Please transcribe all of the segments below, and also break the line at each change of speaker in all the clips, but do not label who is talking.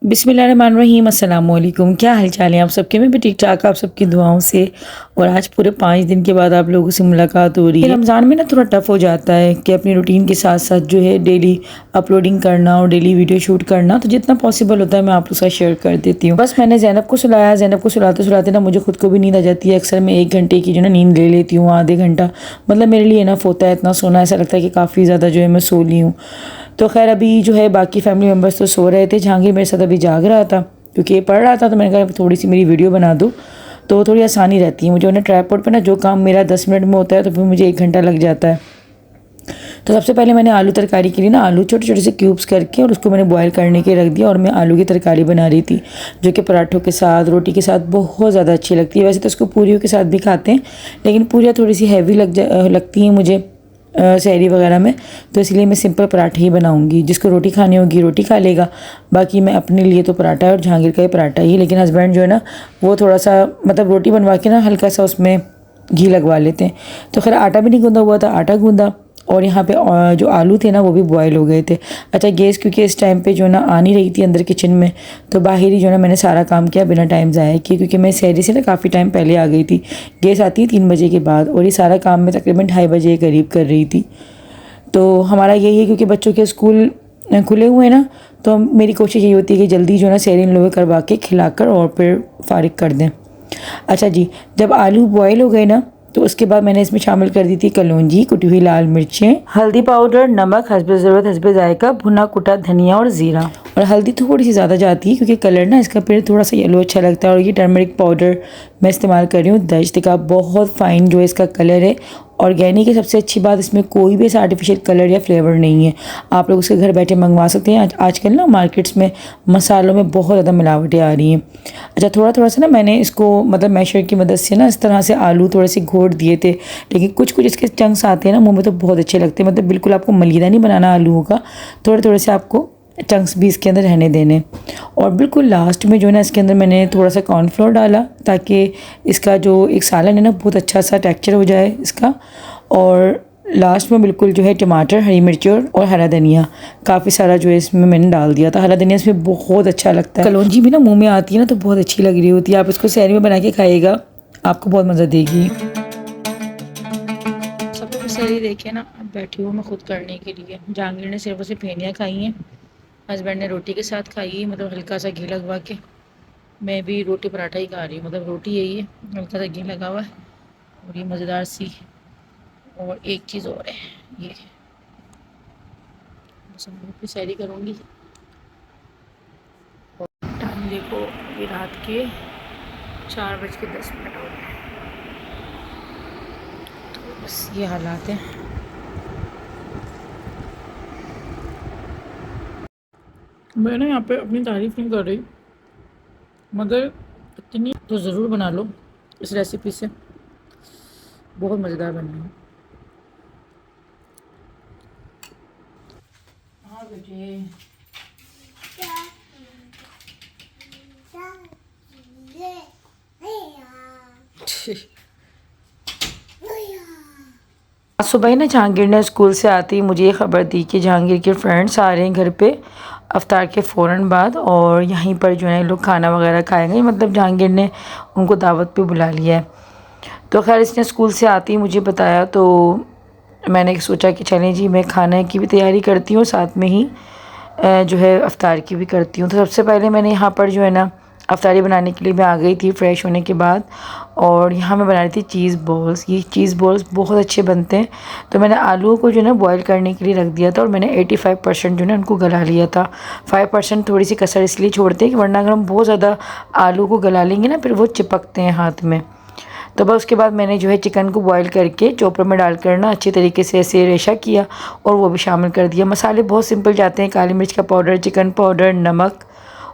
बिस्मिल्लाहिर्रहमानिर्रहीम, अस्सलाम वालेकुम। क्या हाल चाल है आप सबके? मैं भी ठीक ठाक, आप सबकी दुआओं से। और आज पूरे 5 दिन के बाद आप लोगों से मुलाकात हो रही है। रमज़ान में ना थोड़ा टफ़ हो जाता है कि अपनी रूटीन के साथ साथ जो है डेली अपलोडिंग करना और डेली वीडियो शूट करना, तो जितना पॉसिबल होता है मैं आप लोग के साथ शेयर कर देती हूँ। बस मैंने ज़ैनब को सुलाया। ज़ैनब को सुलाते सुलाते ना मुझे खुद को भी नींद आ जाती है। अक्सर मैं 1 घंटे की जो ना नींद ले लेती हूँ, आधे घंटा मतलब मेरे लिए इनफ होता है। इतना सोना ऐसा लगता है कि काफ़ी ज़्यादा जो है मैं सो ली हूँ। तो खैर अभी जो है बाकी फैमिली मेम्बर्स तो सो रहे थे। जहांगीर मेरे साथ अभी जाग रहा था क्योंकि ये पढ़ रहा था, तो मैंने कहा थोड़ी सी मेरी वीडियो बना दूँ तो थोड़ी आसानी रहती है मुझे। उन्हें ट्राइपॉड पे ना जो काम मेरा 10 मिनट में होता है तो फिर मुझे 1 घंटा लग जाता है। तो सबसे पहले मैंने आलू तरकारी के लिए ना आलू छोटे छोटे से क्यूब्स करके और उसको मैंने बॉयल करने के रख दिया। और मैं आलू की तरकारी बना रही थी जो कि पराठों के साथ, रोटी के साथ बहुत ज़्यादा अच्छी लगती है। वैसे तो उसको पूरियों के साथ भी खाते हैं, लेकिन पूरियाँ थोड़ी सी हैवी लगती हैं मुझे सहरी वगैरह में, तो इसलिए मैं सिंपल पराठे ही बनाऊंगी। जिसको रोटी खानी होगी रोटी खा लेगा, बाकी मैं अपने लिए तो पराठा है और जहांगीर का ही पराठा ही। लेकिन हस्बैंड जो है ना वो थोड़ा सा मतलब रोटी बनवा के ना हल्का सा उसमें घी लगवा लेते हैं। तो खैर आटा भी नहीं गूंदा हुआ था, आटा गूंदा। और यहाँ पे जो आलू थे ना वो भी बॉयल हो गए थे। अच्छा, गैस क्योंकि इस टाइम पे जो ना आ नहीं रही थी अंदर किचन में, तो बाहर ही जो ना मैंने सारा काम किया बिना टाइम ज़ाया किए, क्योंकि मैं सहरी से ना काफ़ी टाइम पहले आ गई थी। गैस आती है 3 बजे के बाद और ये सारा काम मैं तकरीबन 2:30 बजे के करीब कर रही थी। तो हमारा यही है क्योंकि बच्चों के स्कूल खुले हुए हैं ना, तो मेरी कोशिश यही होती है कि जल्दी जो ना सहरी इन लोगों करवा के खिलाकर और फिर फारिग कर दें। अच्छा जी, जब आलू बॉयल हो गए ना तो उसके बाद मैंने इसमें शामिल कर दी थी कलौंजी, कुटी हुई लाल मिर्चें, हल्दी पाउडर, नमक, हस्बे ज़रूरत, हस्बे जायका, भुना कुटा धनिया और ज़ीरा। और हल्दी थोड़ी सी ज़्यादा जाती है क्योंकि कलर ना इसका फिर थोड़ा सा येलो अच्छा लगता है। और ये टर्मरिक पाउडर मैं इस्तेमाल कर रही हूँ दश्त का, बहुत फ़ाइन जो इसका कलर है। ऑर्गेनिक है। सबसे अच्छी बात इसमें कोई भी ऐसा आर्टिफिशियल कलर या फ्लेवर नहीं है। आप लोग उसके घर बैठे मंगवा सकते हैं। आजकल ना मार्केट्स में मसालों में बहुत ज़्यादा मिलावटें आ रही हैं। अच्छा, थोड़ा थोड़ा सा ना मैंने इसको मतलब मैशर की मदद से ना इस तरह से आलू थोड़े से घोट दिए थे। लेकिन कुछ कुछ इसके चंक्स आते हैं ना मुँह में तो बहुत अच्छे लगते हैं। मतलब बिल्कुल आपको मलीदा नहीं बनाना आलूओं का, थोड़े थोड़े से आपको चंक्स भी इसके अंदर रहने देने। और बिल्कुल लास्ट में जो है ना इसके अंदर मैंने थोड़ा सा कॉर्नफ्लोर डाला ताकि इसका जो एक सालन है ना बहुत अच्छा सा टेक्सचर हो जाए इसका। और लास्ट में बिल्कुल जो है टमाटर, हरी मिर्ची और हरा धनिया काफ़ी सारा जो है इसमें मैंने डाल दिया था। हरा धनिया इसमें बहुत अच्छा लगता है। कलौंजी भी ना मुंह में आती है ना तो बहुत अच्छी लग रही होती है। आप इसको सहरी में बना के खाइएगा, आपको बहुत मज़ा देगी। सब लोग सहरी देखे ना, अब बैठी हूँ मैं खुद करने के लिए। जहांगीर ने सिर्फ से फेनियाँ खाई हैं, हस्बैंड ने रोटी के साथ खाई है, मतलब हल्का सा घी लगवा के। मैं भी रोटी पराठा ही खा रही हूँ, मतलब रोटी यही है, हल्का सा घी लगा हुआ है और ये मज़ेदार सी। और एक चीज़ और है, ये बस मैं फिर सैरी करूँगी। और टाइम देखो, ये रात के 4:10 हो रहे हैं। तो बस ये हालात हैं। मैं ना यहाँ पे अपनी तारीफ़ नहीं कर रही, मगर इतनी तो ज़रूर बना लो इस रेसिपी से, बहुत मज़ेदार बनी है। हाँ बेटे, आज सुबह ही ना जहांगीर ने स्कूल से आते ही मुझे ये ख़बर दी कि जहांगीर के फ्रेंड्स आ रहे हैं घर पे अफ्तार के फ़ौरन बाद, और यहीं पर जो है लोग खाना वगैरह खाएंगे। मतलब जहांगीर ने उनको दावत पे बुला लिया है। तो खैर इसने स्कूल से आते ही मुझे बताया, तो मैंने सोचा कि चलें जी, मैं खाने की भी तैयारी करती हूँ साथ में ही जो है अफ्तार की भी करती हूँ। तो सबसे पहले मैंने यहाँ पर जो है ना अफ्तारी बनाने के लिए मैं आ गई थी फ्रेश होने के बाद। और यहाँ मैं बना रही थी चीज़ बॉल्स। ये चीज़ बॉल्स बहुत अच्छे बनते हैं। तो मैंने आलूओं को जो है ना बॉईल करने के लिए रख दिया था और मैंने 85% जो है ना उनको गला लिया था। 5% थोड़ी सी कसर इसलिए छोड़ते हैं कि वरना अगर हम बहुत ज़्यादा आलू को गला लेंगे ना फिर वो चिपकते हैं हाथ में। तो बस उसके बाद मैंने जो है चिकन को बॉईल करके चॉपर में डालकर ना अच्छी तरीके से ऐसे रेशा किया और वो भी शामिल कर दिया। मसाले बहुत सिंपल जाते हैं, काली मिर्च का पाउडर, चिकन पाउडर, नमक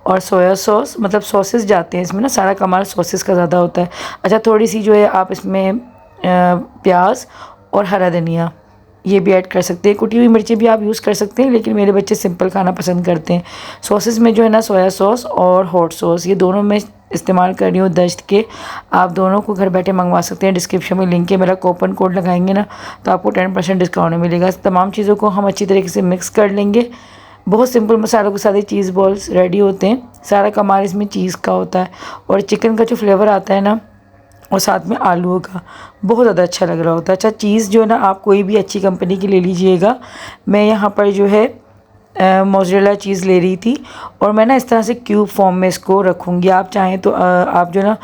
और सोया सॉस, मतलब सॉसेस जाते हैं इसमें ना, सारा कमाल सॉसेस का ज़्यादा होता है। अच्छा, थोड़ी सी जो है आप इसमें प्याज और हरा धनिया ये भी ऐड कर सकते हैं। कुटी हुई मिर्ची भी आप यूज़ कर सकते हैं, लेकिन मेरे बच्चे सिंपल खाना पसंद करते हैं। सॉसेस में जो है ना सोया सॉस और हॉट सॉस ये दोनों मैं इस्तेमाल कर रही हूँ दश्त के। आप दोनों को घर बैठे मंगवा सकते हैं। डिस्क्रिप्शन में लिंक है, मेरा कूपन कोड लगाएंगे ना तो आपको 10% डिस्काउंट मिलेगा। तमाम चीज़ों को हम अच्छी तरीके से मिक्स कर लेंगे बहुत सिंपल मसालों के साथ ही चीज़ बॉल्स रेडी होते हैं। सारा कमाल इसमें चीज़ का होता है और चिकन का जो फ्लेवर आता है ना, और साथ में आलूओं का, बहुत ज़्यादा अच्छा लग रहा होता है। अच्छा, चीज़ जो है ना आप कोई भी अच्छी कंपनी की ले लीजिएगा। मैं यहाँ पर जो है मोज़रेला चीज़ ले रही थी और मैं ना इस तरह से क्यूब फॉर्म में इसको रखूँगी। आप चाहें तो आप जो ना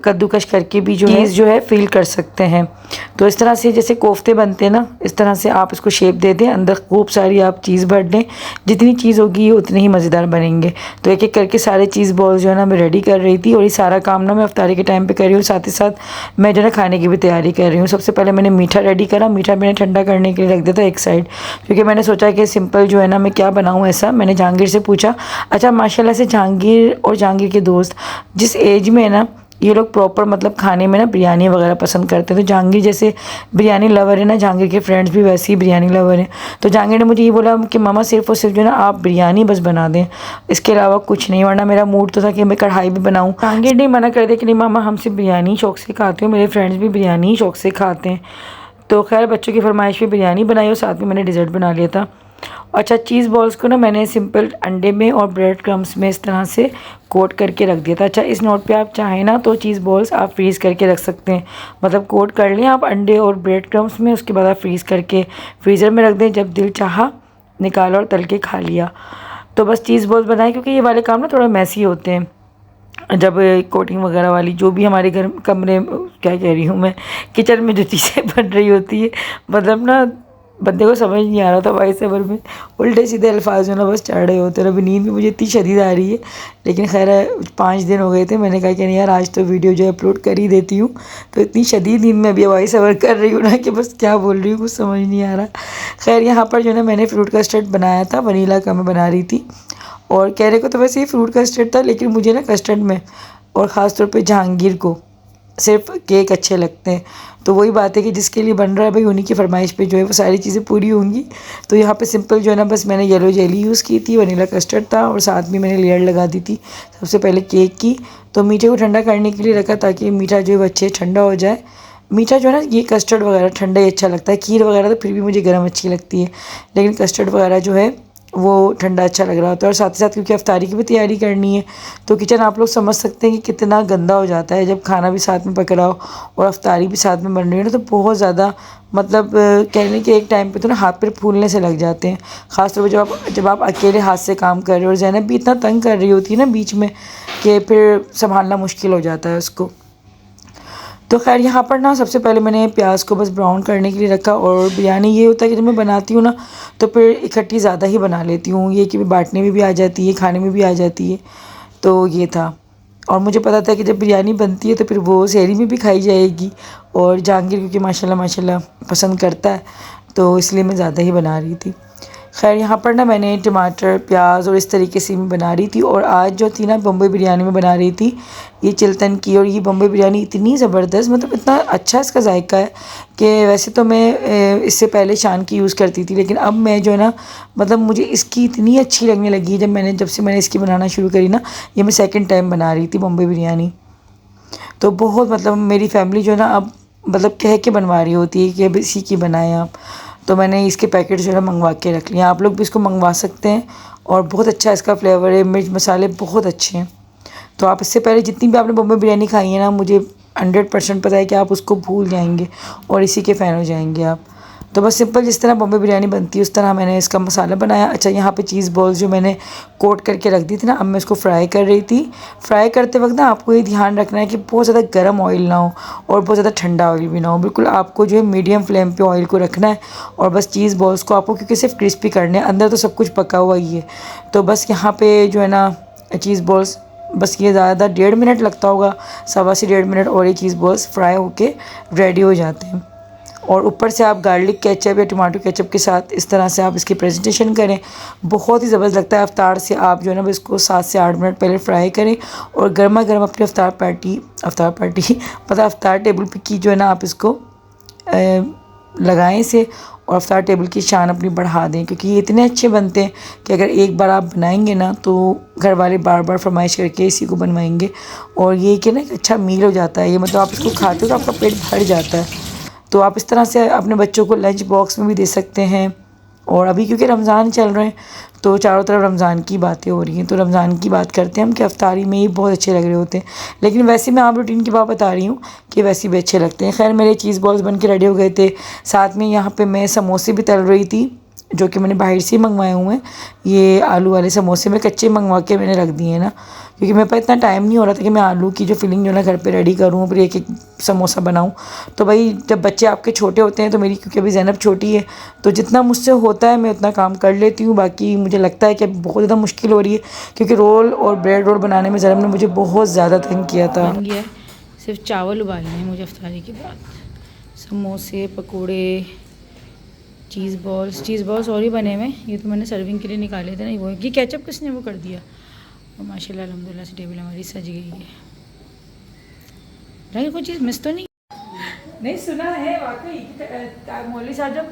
कद्दूकश करके भी जो चीज़ जो है फिल कर सकते हैं। तो इस तरह से जैसे कोफ्ते बनते हैं ना, इस तरह से आप इसको शेप दे दें, अंदर खूब सारी आप चीज़ भर दें। जितनी चीज़ होगी उतने ही मज़ेदार बनेंगे। तो एक एक करके सारे चीज़ बॉल जो है ना मैं रेडी कर रही थी और ये सारा काम ना मैं इफ्तारी के टाइम पे कर रही हूँ। साथ ही साथ मैं जो है खाने की भी तैयारी कर रही हूँ। सबसे पहले मैंने मीठा रेडी करा। मीठा मैंने ठंडा करने के लिए रख दिया था एक साइड, क्योंकि मैंने सोचा कि सिंपल जो है ना मैं क्या बनाऊँ ऐसा। मैंने जहांगीर से पूछा। अच्छा, माशाल्लाह से जहांगीर और जहांगीर के दोस्त जिस एज में है ना, ये लोग प्रॉपर मतलब खाने में ना बिरयानी वगैरह पसंद करते हैं। तो जहांगीर जैसे बिरयानी लवर है ना, जहांगीर के फ्रेंड्स भी वैसे ही बिरयानी लवर हैं। तो जहांगीर ने मुझे ये बोला कि मामा सिर्फ़ और सिर्फ जो है ना आप बिरयानी बस बना दें, इसके अलावा कुछ नहीं। वरना मेरा मूड तो था कि मैं कढ़ाई भी बनाऊँ। जहांगीर ने मना कर दिया कि नहीं मामा, हम सिर्फ बिरयानी शौक से खाते हो, मेरे फ्रेंड्स भी बिरयानी शौक से खाते हैं। तो खैर बच्चों की फरमाइश पे बिरयानी बनाई और साथ में मैंने डिज़र्ट बना लिया था। अच्छा, चीज़ बॉल्स को ना मैंने सिंपल अंडे में और ब्रेड क्रम्स में इस तरह से कोट करके रख दिया था। अच्छा, इस नोट पे आप चाहें ना तो चीज़ बॉल्स आप फ्रीज़ करके रख सकते हैं। मतलब कोट कर लें आप अंडे और ब्रेड क्रम्स में, उसके बाद आप फ्रीज़ करके फ्रीज़र में रख दें। जब दिल चाहा निकाला और तल के खा लिया। तो बस चीज़ बॉल्स बनाए, क्योंकि ये वाले काम ना थोड़ा मैसी होते हैं। जब कोटिंग वगैरह वाली जो भी हमारे घर कमरे, क्या कह रही हूँ मैं, किचन में जो चीज़ें बन रही होती है, मतलब ना बंदे को समझ नहीं आ रहा था भाई सबर में उल्टे सीधे अल्फाज जो ना बस चढ़ रहे होते। अभी नींद भी मुझे इतनी शदीद आ रही है, लेकिन खैर 5 दिन हो गए थे। मैंने कहा कि नहीं यार, आज तो वीडियो जो अपलोड कर ही देती हूँ। तो इतनी शदीद नींद में अभी भाई सबर कर रही हूँ ना कि बस क्या बोल रही हूँ कुछ समझ नहीं आ रहा। खैर यहाँ पर जो ना मैंने फ्रूट कस्टर्ड बनाया था, वनीला का मैं बना रही थी। और कहने को तो वैसे ही फ्रूट कस्टर्ड था, लेकिन मुझे ना कस्टर्ड में और ख़ास तौर पे जहांगीर को सिर्फ केक अच्छे लगते हैं। तो वही बात है कि जिसके लिए बन रहा है भाई, उन्हीं की फरमाइश पे जो है वो सारी चीज़ें पूरी होंगी। तो यहाँ पे सिंपल जो है ना बस मैंने येलो जेली यूज़ की थी, वनीला कस्टर्ड था और साथ में मैंने लेयर लगा दी थी सबसे पहले केक की। तो मीठे को ठंडा करने के लिए रखा ताकि मीठा जो है वो अच्छे ठंडा हो जाए। मीठा जो है ना, ये कस्टर्ड वगैरह ठंडा ही अच्छा लगता है। खीर वगैरह तो फिर भी मुझे गर्म अच्छी लगती है, लेकिन कस्टर्ड वगैरह जो है वो ठंडा अच्छा लग रहा होता है। और साथ ही साथ क्योंकि अफ्तारी की भी तैयारी करनी है, तो किचन आप लोग समझ सकते हैं कि कितना गंदा हो जाता है जब खाना भी साथ में पक रहा हो और अफ्तारी भी साथ में बन रही है ना। तो बहुत ज़्यादा मतलब कहने के एक टाइम पे तो ना हाथ पैर फूलने से लग जाते हैं। ख़ासतौर पर जब आप अकेले हाथ से काम कर रहे हो और ज़ैनब भी इतना तंग कर रही होती है ना बीच में, कि फिर संभालना मुश्किल हो जाता है उसको। तो खैर यहाँ पर ना सबसे पहले मैंने प्याज को बस ब्राउन करने के लिए रखा। और बिरयानी ये होता है कि जब मैं बनाती हूँ ना, तो फिर इकट्ठी ज़्यादा ही बना लेती हूँ, ये कि बांटने में भी आ जाती है, खाने में भी आ जाती है। तो ये था। और मुझे पता था कि जब बिरयानी बनती है तो फिर वो सहरी में भी खाई जाएगी। और जहांगीर क्योंकि माशाल्लाह माशाल्लाह पसंद करता है, तो इसलिए मैं ज़्यादा ही बना रही थी। खैर यहाँ पर ना मैंने टमाटर प्याज और इस तरीके से मैं बना रही थी। और आज जो थी ना बम्बई बिरयानी में बना रही थी, ये चिल्तन की। और ये बम्बई बिरयानी इतनी ज़बरदस्त, मतलब इतना अच्छा इसका जायका है कि वैसे तो मैं इससे पहले शान की यूज़ करती थी, लेकिन अब मैं जो है ना मतलब मुझे इसकी इतनी अच्छी लगने लगी है। जब से मैंने इसकी बनाना शुरू करी ना, ये मैं सेकंड टाइम बना रही थी बम्बई बिरयानी। तो बहुत मतलब मेरी फैमिली जो है ना अब मतलब कह के बनवा रही होती है कि अब इसी की बनाएं आप। तो मैंने इसके पैकेट जो है मंगवा के रख लिया। आप लोग भी इसको मंगवा सकते हैं और बहुत अच्छा इसका फ्लेवर है, मिर्च मसाले बहुत अच्छे हैं। तो आप इससे पहले जितनी भी आपने बम्बई बिरयानी खाई है ना, मुझे 100% पता है कि आप उसको भूल जाएंगे और इसी के फ़ैन हो जाएंगे आप। तो बस सिंपल जिस तरह बम्बई बिरयानी बनती है उस तरह मैंने इसका मसाला बनाया। अच्छा, यहाँ पे चीज़ बॉल्स जो मैंने कोट करके रख दी थी ना, अब मैं इसको फ्राई कर रही थी। फ्राई करते वक्त ना आपको ये ध्यान रखना है कि बहुत ज़्यादा गर्म ऑयल ना हो और बहुत ज़्यादा ठंडा ऑयल भी ना हो। बिल्कुल आपको जो है मीडियम फ्लेम पे ऑयल को रखना है। और बस चीज़ बॉल्स को आपको क्योंकि सिर्फ क्रिस्पी करने हैं, अंदर तो सब कुछ पका हुआ ही है। तो बस यहाँ पर जो है ना चीज़ बॉल्स, बस ये ज़्यादा 1.5 मिनट लगता होगा, 1.25 से 1.5 मिनट, और ये चीज़ बॉल्स फ्राई होके रेडी हो जाते हैं। और ऊपर से आप गार्लिक केचप या टमाटो केचप के साथ इस तरह से आप इसकी प्रेजेंटेशन करें, बहुत ही ज़बरदस्त लगता है। अफ्तार से आप जो है ना इसको 7 से 8 मिनट पहले फ्राई करें और गर्मा गर्म अपनी अफ्तार पार्टी मतलब अफ्तार टेबल पे की जो है ना आप इसको लगाएं इसे और अफ्तार टेबल की शान अपनी बढ़ा दें, क्योंकि ये इतने अच्छे बनते हैं कि अगर एक बार आप बनाएंगे ना तो घर वाले बार बार फरमाइश करके इसी को बनवाएंगे। और ये कि ना एक अच्छा मील हो जाता है ये, मतलब आप इसको खाते हो तो आपका पेट भर जाता है। तो आप इस तरह से अपने बच्चों को लंच बॉक्स में भी दे सकते हैं। और अभी क्योंकि रमज़ान चल रहे हैं तो चारों तरफ रमज़ान की बातें हो रही हैं। तो रमज़ान की बात करते हैं हम कि अफ्तारी में ही बहुत अच्छे लग रहे होते हैं, लेकिन वैसे मैं आप रूटीन की बात बता रही हूँ कि वैसे भी अच्छे लगते हैं। खैर मेरे चीज़ बॉल्स बन के रेडी हो गए थे। साथ में यहाँ पे मैं समोसे भी तल रही थी, जो कि मैंने बाहर से ही मंगवाए हुए हैं। ये आलू वाले समोसे मैं कच्चे मंगवा के मैंने रख दिए हैं ना, क्योंकि मेरे पास इतना टाइम नहीं हो रहा था कि मैं आलू की जो फिलिंग जो है ना घर पे रेडी करूँ, फिर एक एक समोसा बनाऊँ। तो भाई जब बच्चे आपके छोटे होते हैं, तो मेरी क्योंकि अभी ज़ैनब छोटी है, तो जितना मुझसे होता है मैं उतना काम कर लेती हूँ। बाकी मुझे लगता है कि अब बहुत ज़्यादा मुश्किल हो रही है, क्योंकि रोल और ब्रेड रोल बनाने में ज़ैनब ने मुझे बहुत ज़्यादा तंग किया था। बन गया, सिर्फ चावल उबालने हैं मुझे अफ्तारी के बाद। समोसे, पकौड़े, चीज़ बॉल्स और ही बने हुए। ये तो मैंने सर्विंग के लिए निकाले थे ना, वो ये केचप किसने वो कर दिया। और माशाल्लाह अल्हम्दुलिल्लाह से टेबल हमारी सज गई है। रही कोई चीज़ मिस तो नहीं सुना है वाकई। मौलवी साहब जब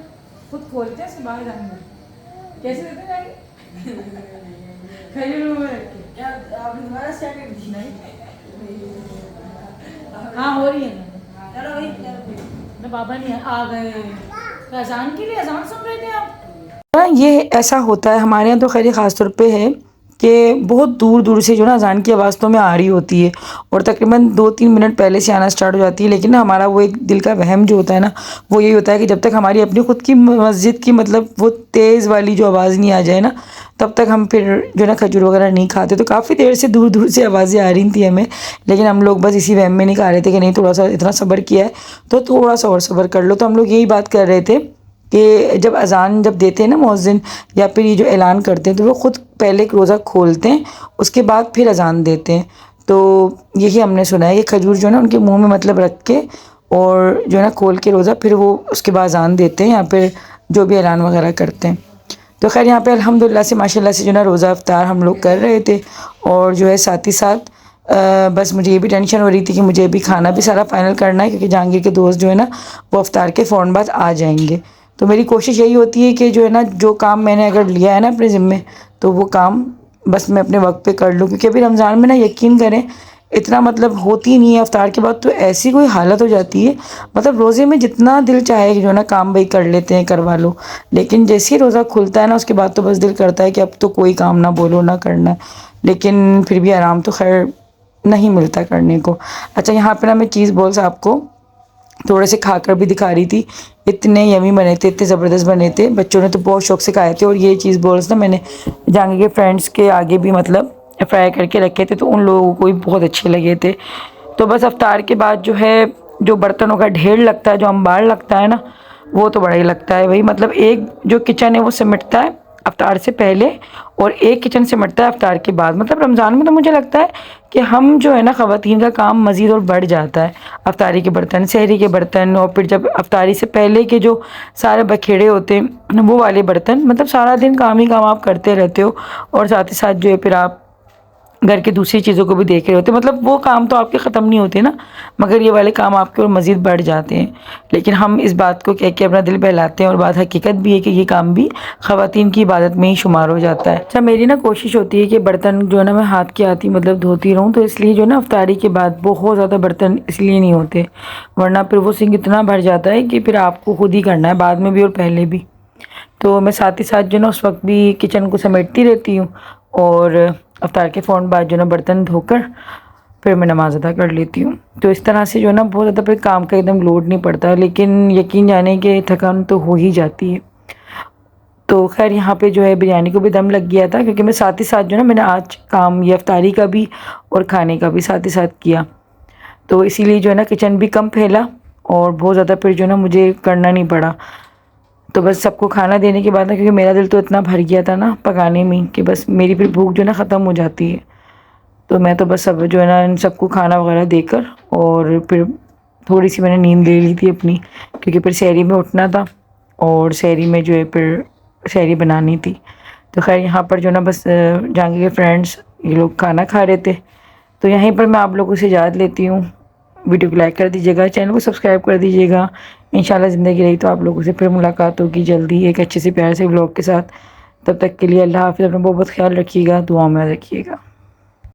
खुद खोलते हैं बाहर जाएंगे कैसे देते जाएंगे आपने दोबारा से आके दी नहीं। हाँ हो रही है ना, बाबा नहीं आ गए तो अजान के लिए। अजान सुन रहे थे आप? ये ऐसा होता है हमारे यहाँ तो खैर ख़ास तौर पे है कि बहुत दूर दूर से जो ना अजान की आवाज़ तो में आ रही होती है, और तकरीबन 2-3 मिनट पहले से आना स्टार्ट हो जाती है। लेकिन ना हमारा वो एक दिल का वहम जो होता है ना, वो यही होता है कि जब तक हमारी अपनी ख़ुद की मस्जिद की मतलब वो तेज़ वाली जो आवाज़ नहीं आ जाए ना, तब तक हम फिर जो ना खजूर वगैरह नहीं खाते। तो काफ़ी देर से दूर दूर से आवाज़ें आ रही थी हमें, लेकिन हम लोग बस इसी वहम में नहीं खा रहे थे कि नहीं थोड़ा सा इतना सब्र किया है तो थोड़ा सा और सब्र कर लो। तो हम लोग यही बात कर रहे थे कि जब अज़ान जब देते हैं ना मुअज्जिन, या फिर ये जो ऐलान करते हैं, तो वो ख़ुद पहले एक रोज़ा खोलते हैं, उसके बाद फिर अज़ान देते हैं। तो यही हमने सुना है कि खजूर जो है ना उनके मुंह में मतलब रख के और जो है ना खोल के रोज़ा, फिर वो उसके बाद अज़ान देते हैं या फिर जो भी ऐलान वगैरह करते हैं। तो खैर यहाँ पे अल्हम्दुलिल्लाह से माशाल्लाह से जो ना रोज़ा इफ्तार हम लोग कर रहे थे, और जो है साथ ही साथ बस मुझे ये भी टेंशन हो रही थी कि मुझे भी खाना भी सारा फाइनल करना है, क्योंकि जहांगीर के दोस्त जो है ना वो इफ्तार के फ़ौरन बाद आ जाएंगे। तो मेरी कोशिश यही होती है कि जो है ना जो काम मैंने अगर लिया है ना अपने ज़िम्मे, तो वो काम बस मैं अपने वक्त पे कर लूँ। क्योंकि अभी रमज़ान में ना यकीन करें इतना मतलब होती नहीं है, इफ्तार के बाद तो ऐसी कोई हालत हो जाती है, मतलब रोज़े में जितना दिल चाहे कि जो है ना काम भाई कर लेते हैं करवा लो, लेकिन जैसे ही रोज़ा खुलता है ना उसके बाद तो बस दिल करता है कि अब तो कोई काम ना बोलो ना करना है। लेकिन फिर भी आराम तो खैर नहीं मिलता करने को। अच्छा यहाँ पे ना मैं चीज़ बॉल्स आपको थोड़े से खाकर भी दिखा रही थी, इतने यमी बने थे, इतने ज़बरदस्त बने थे, बच्चों ने तो बहुत शौक से खाए थे। और ये चीज़ बॉल्स ना मैंने जहांगीर के फ्रेंड्स के आगे भी मतलब फ्राई करके रखे थे, तो उन लोगों को भी बहुत अच्छे लगे थे। तो बस अफ्तार के बाद जो है जो बर्तनों का ढेर लगता है, जो अंबार लगता है ना, वो तो बड़ा ही लगता है भाई। मतलब एक जो किचन है वो सिमटता है अफ्तार से पहले, और एक किचन सिमटता है अफ्तार के बाद। मतलब रमज़ान में तो मुझे लगता है कि हम जो है ना ख़वातीन का काम मज़ीद और बढ़ जाता है। अफ्तारी के बर्तन, सहरी के बर्तन, और फिर जब अफ्तारी से पहले के जो सारे बखेड़े होते हैं वो वाले बर्तन, मतलब सारा दिन काम ही काम आप करते रहते हो, और साथ ही साथ जो है फिर आप घर की दूसरी चीज़ों को भी देख रहे होते, मतलब वो काम तो आपके ख़त्म नहीं होते ना, मगर ये वाले काम आपके और मज़ीद बढ़ जाते हैं। लेकिन हम इस बात को कह के अपना दिल बहलाते हैं, और बात हकीकत भी है कि ये काम भी ख़वातीन की इबादत में ही शुमार हो जाता है। अच्छा मेरी ना कोशिश होती है कि बर्तन जो है ना मैं हाथ की आती मतलब धोती रहूँ, तो इसलिए जो है ना अफ्तारी के बाद बहुत ज़्यादा बर्तन इसलिए नहीं होते, वरना फिर वो सिंक इतना भर जाता है कि फिर आपको खुद ही करना है बाद में भी और पहले भी। तो मैं साथ ही साथ जो ना उस वक्त भी किचन को समेटती रहती हूँ, और अफ्तार के फ़ौरन बाद जो ना बर्तन धोकर फिर मैं नमाज़ अदा कर लेती हूँ। तो इस तरह से जो ना बहुत ज़्यादा फिर काम का एकदम लोड नहीं पड़ता, लेकिन यकीन जाने कि थकान तो हो ही जाती है। तो खैर यहाँ पे जो है बिरयानी को भी दम लग गया था, क्योंकि मैं साथ ही साथ जो ना मैंने आज काम ये अफ्तारी का भी और खाने का भी साथ ही साथ किया, तो इसीलिए जो है ना किचन भी कम फैला, और बहुत ज़्यादा फिर जो ना मुझे करना नहीं पड़ा। तो बस सबको खाना देने के बाद ना, क्योंकि मेरा दिल तो इतना भर गया था ना पकाने में कि बस मेरी फिर भूख जो ना ख़त्म हो जाती है। तो मैं तो बस सब जो है ना इन सबको खाना वगैरह देकर, और फिर थोड़ी सी मैंने नींद ले ली थी अपनी, क्योंकि फिर सहरी में उठना था, और सहरी में जो है फिर सहरी बनानी थी। तो खैर यहाँ पर जो ना बस जहांगीर के फ्रेंड्स ये लोग खाना खा रहे थे। तो यहीं पर मैं आप लोगों से इजाज़त लेती हूँ। वीडियो को लाइक कर दीजिएगा, चैनल को सब्सक्राइब कर दीजिएगा। इंशाल्लाह ज़िंदगी रही तो आप लोगों से फिर मुलाकात होगी जल्दी एक अच्छे से प्यार से व्लॉग के साथ। तब तक के लिए अल्लाह हाफ़िज़, अपना बहुत ख्याल रखिएगा, दुआ में रखिएगा।